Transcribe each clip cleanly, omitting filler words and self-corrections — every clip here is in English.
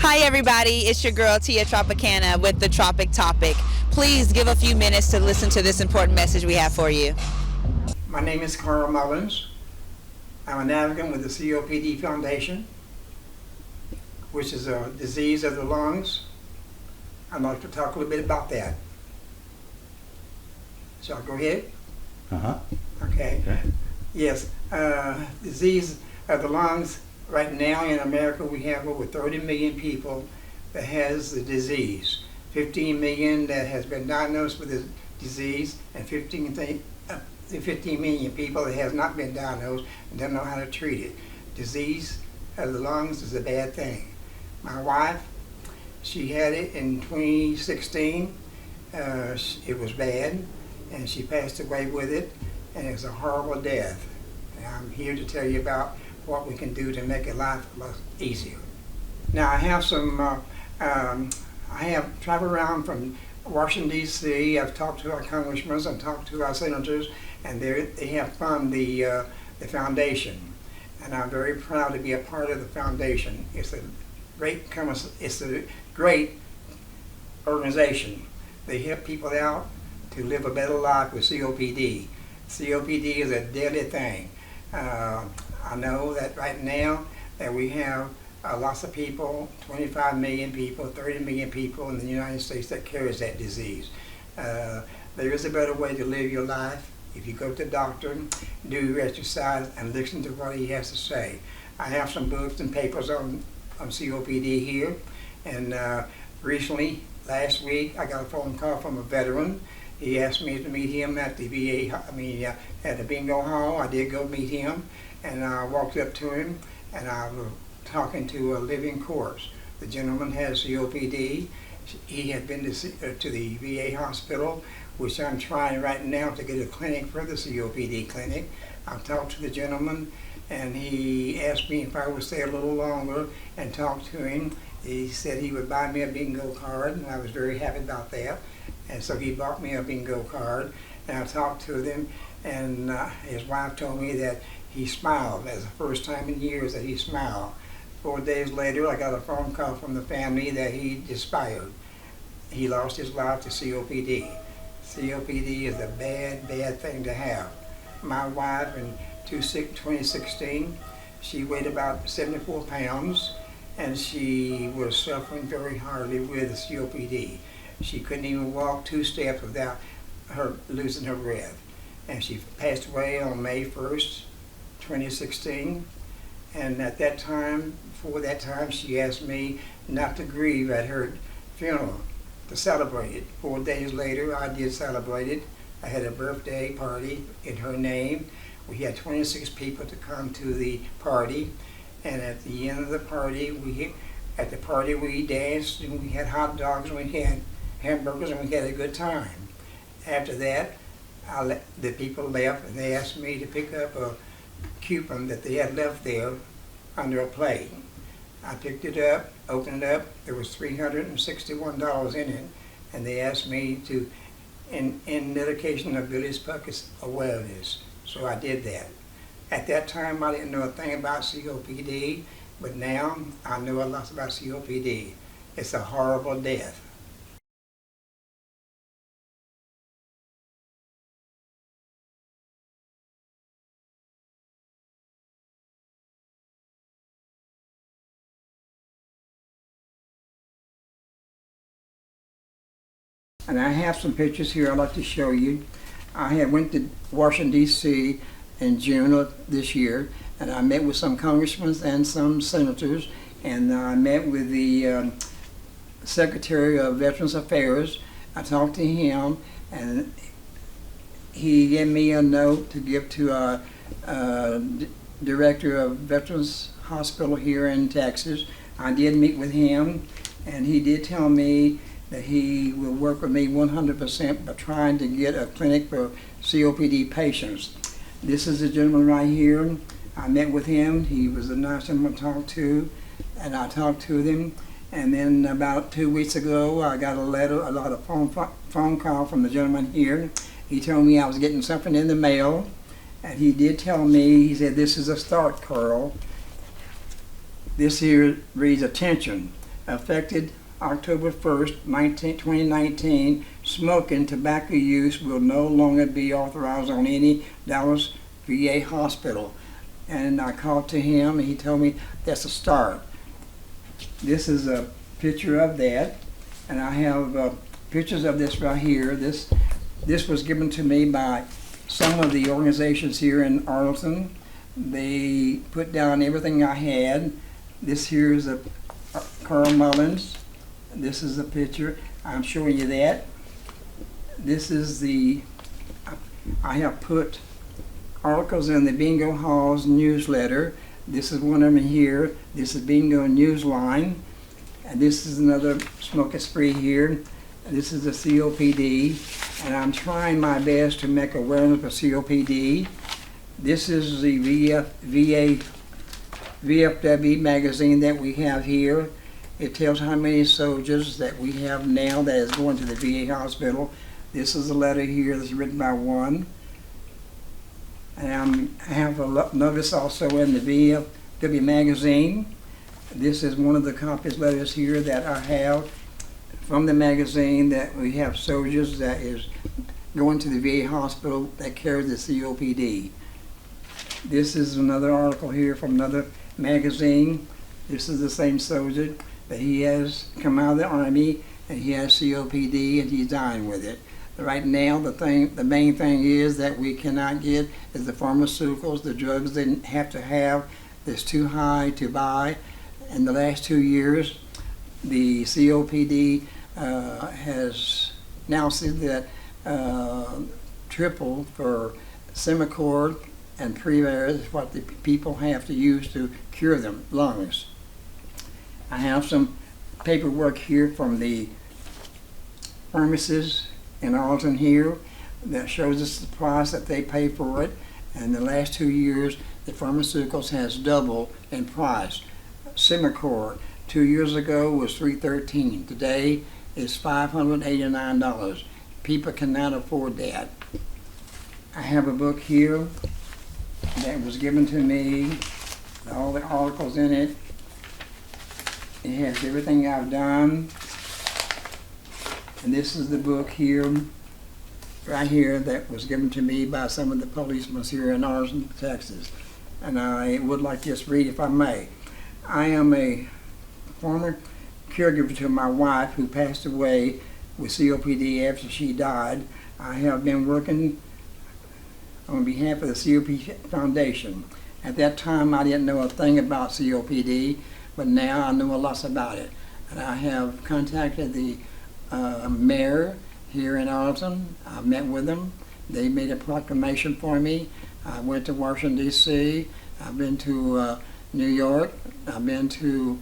Hi everybody, it's your girl Tia Tropicana with the Tropic Topic. Please give a few minutes to listen to this important message we have for you. My name is Carl Mullins. I'm an advocate with the COPD Foundation, which is a disease of the lungs. I'd like to talk a little bit about that. Shall I go ahead? Uh-huh. Okay. Okay. Yes, disease of the lungs. Right now in America we have over 30 million people that has the disease. 15 million that has been diagnosed with the disease, and 15 million people that has not been diagnosed and don't know how to treat it. Disease of the lungs is a bad thing. My wife, she had it in 2016. It was bad, and she passed away with it, and it was a horrible death. And I'm here to tell you about what we can do to make it life a lot easier. Now I have I have traveled around from Washington D.C. I've talked to our congressmen, I've talked to our senators, and they have funded the foundation, and I'm very proud to be a part of the foundation. It's a great organization. They help people out to live a better life with COPD. COPD is a deadly thing. I know that right now that we have lots of people, 25 million people, 30 million people in the United States that carries that disease. There is a better way to live your life. If you go to the doctor, do your exercise, and listen to what he has to say. I have some books and papers on COPD here, and recently, last week, I got a phone call from a veteran. He asked me to meet him at the VA, at the bingo hall. I did go meet him, and I walked up to him, and I was talking to a living corpse. The gentleman has COPD. He had been to the VA hospital, which I'm trying right now to get a clinic for the COPD clinic. I talked to the gentleman, and he asked me if I would stay a little longer and talk to him. He said he would buy me a bingo card, and I was very happy about that. And so he bought me a bingo card, and I talked to them, and his wife told me that he smiled. That's the first time in years that he smiled. 4 days later, I got a phone call from the family that he expired. He lost his life to COPD. COPD is a bad, bad thing to have. My wife in 2016, she weighed about 74 pounds, and she was suffering very hardly with COPD. She couldn't even walk 2 steps without her losing her breath. And she passed away on May 1st, 2016. And at that time, before that time, she asked me not to grieve at her funeral, to celebrate it. 4 days later, I did celebrate it. I had a birthday party in her name. We had 26 people to come to the party. And at the end of the party, we danced, and we had hot dogs, and we had hamburgers, and we had a good time. After that, the people left, and they asked me to pick up a coupon that they had left there under a plate. I picked it up, opened it up. There was $361 in it, and they asked me to, in dedication of Billy's Buckets awareness. So I did that. At that time, I didn't know a thing about COPD, but now I know a lot about COPD. It's a horrible death. And I have some pictures here I'd like to show you. I went to Washington, D.C. in June of this year, and I met with some congressmen and some senators, and I met with the Secretary of Veterans Affairs. I talked to him, and he gave me a note to give to our Director of Veterans Hospital here in Texas. I did meet with him, and he did tell me that he will work with me 100% by trying to get a clinic for COPD patients. This is the gentleman right here. I met with him. He was a nice gentleman to talk to, and I talked to them. And then about 2 weeks ago, I got a lot of phone call from the gentleman here. He told me I was getting something in the mail, and he did tell me, he said, "This is a start, Carl. This here reads attention. affected October 1st, 2019, smoking tobacco use will no longer be authorized on any Dallas VA hospital. And I called to him and he told me that's a start. This is a picture of that, and I have pictures of this right here. This was given to me by some of the organizations here in Arlington. They put down everything I had. This here is a Carl Mullins. This is a picture. I'm showing you that. This is I have put articles in the Bingo Hall's newsletter. This is one of them here. This is Bingo Newsline. And this is another smoke spree here. This is the COPD. And I'm trying my best to make awareness of COPD. This is the VFW magazine that we have here. It tells how many soldiers that we have now that is going to the VA hospital. This is a letter here that's written by one. And I have a notice also in the VFW magazine. This is one of the copies letters here that I have from the magazine that we have soldiers that is going to the VA hospital that carries the COPD. This is another article here from another magazine. This is the same soldier that he has come out of the Army and he has COPD and he's dying with it. Right now, the main thing is that we cannot get is the pharmaceuticals, the drugs they have to have that's too high to buy. In the last 2 years, the COPD has now said that triple for Semicort and Prevare is what the people have to use to cure them lungs. I have some paperwork here from the pharmacists in Arlington here that shows us the price that they pay for it. And the last 2 years, the pharmaceuticals has doubled in price. Semicort 2 years ago was $313. Today is $589. People cannot afford that. I have a book here that was given to me, all the articles in it. It has everything I've done. And this is the book here, right here, that was given to me by some of the policemen here in Arlington, Texas. And I would like to just read if I may. I am a former caregiver to my wife who passed away with COPD after she died. I have been working on behalf of the COPD Foundation. At that time, I didn't know a thing about COPD, but now I know a lot about it. And I have contacted the mayor here in Arlington. I met with them. They made a proclamation for me. I went to Washington, D.C. I've been to New York. I've been to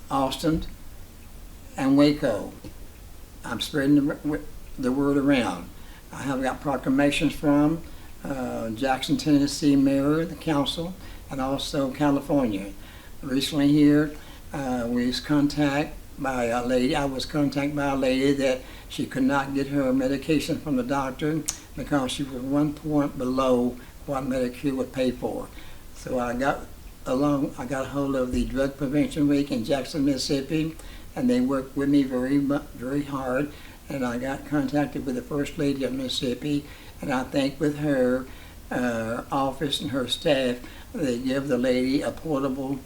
Austin and Waco. I'm spreading the word around. I have got proclamations from Jackson, Tennessee mayor, the council, and also California. Recently here, we was contacted by a lady. I was contacted by a lady that she could not get her medication from the doctor because she was 1 point below what Medicare would pay for. So I got a hold of the Drug Prevention Week in Jackson, Mississippi, and they worked with me very hard. And I got contacted with the First Lady of Mississippi, and I think with her office and her staff, they give the lady a portable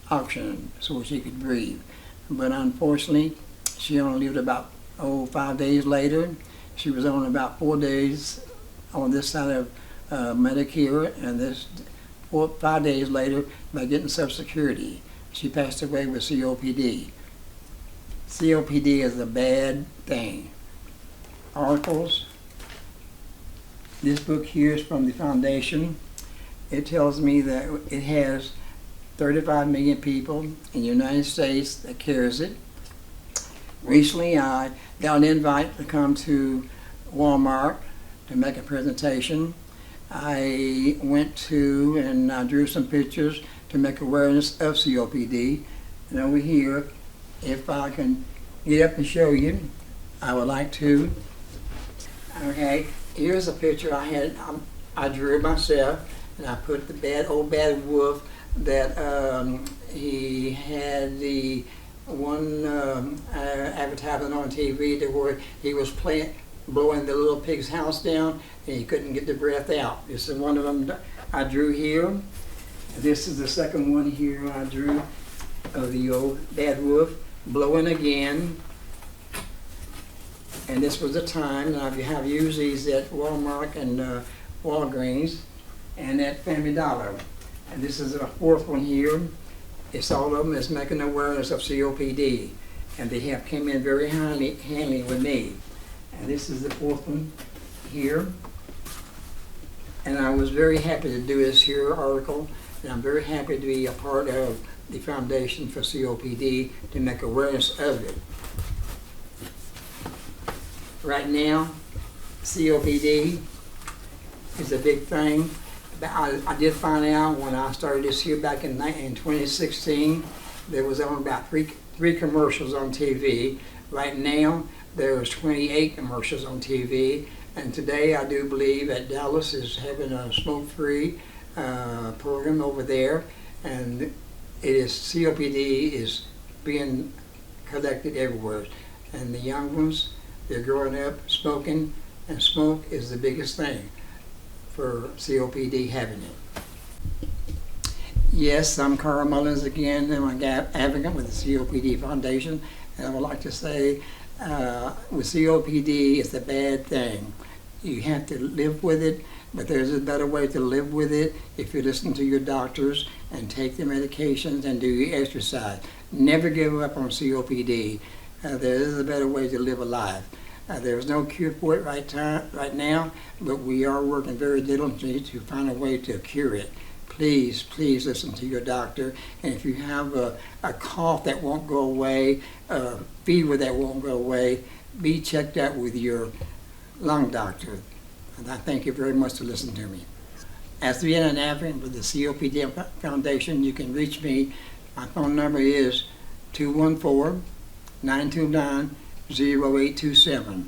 oxygen so she could breathe. But unfortunately, she only lived about 5 days later. She was on about 4 days on this side of Medicare, and this 5 days later by getting Social Security. She passed away with COPD. COPD is a bad thing. Articles. This book here is from the foundation. It tells me that it has 35 million people in the United States that carries it. Recently, I got an invite to come to Walmart to make a presentation. I went to and I drew some pictures to make awareness of COPD. And over here, if I can get up and show you, I would like to. Okay, here's a picture I had. I drew it myself, and I put the old bad wolf that he had the one advertisement on TV to where he was blowing the little pig's house down and he couldn't get the breath out. This is one of them I drew here. This is the second one here I drew of the old bad wolf blowing again. And this was the time. Now you have used these at Walmart and Walgreens and at Family Dollar. And this is the fourth one here. It's all of them is making awareness of COPD. And they have came in very handy with me. And this is the fourth one here. And I was very happy to do this here article. And I'm very happy to be a part of the Foundation for COPD to make awareness of it. Right now, COPD is a big thing. I did find out when I started this here back in 2016, there was only about three commercials on TV. Right now, there's 28 commercials on TV. And today, I do believe that Dallas is having a smoke-free program over there. And COPD is being collected everywhere. And the young ones, they're growing up smoking, and smoke is the biggest thing for COPD having it. Yes, I'm Carl Mullins again. I'm an advocate with the COPD Foundation, and I would like to say with COPD, it's a bad thing. You have to live with it, but there's a better way to live with it if you listen to your doctors and take the medications and do your exercise. Never give up on COPD. There is a better way to live a life. There's no cure for it right now, but we are working very diligently to find a way to cure it. Please, please listen to your doctor. And if you have a cough that won't go away, a fever that won't go away, be checked out with your lung doctor. And I thank you very much for listening to me. As being an advocate with the COPD Foundation, you can reach me. My phone number is 214-929-0827.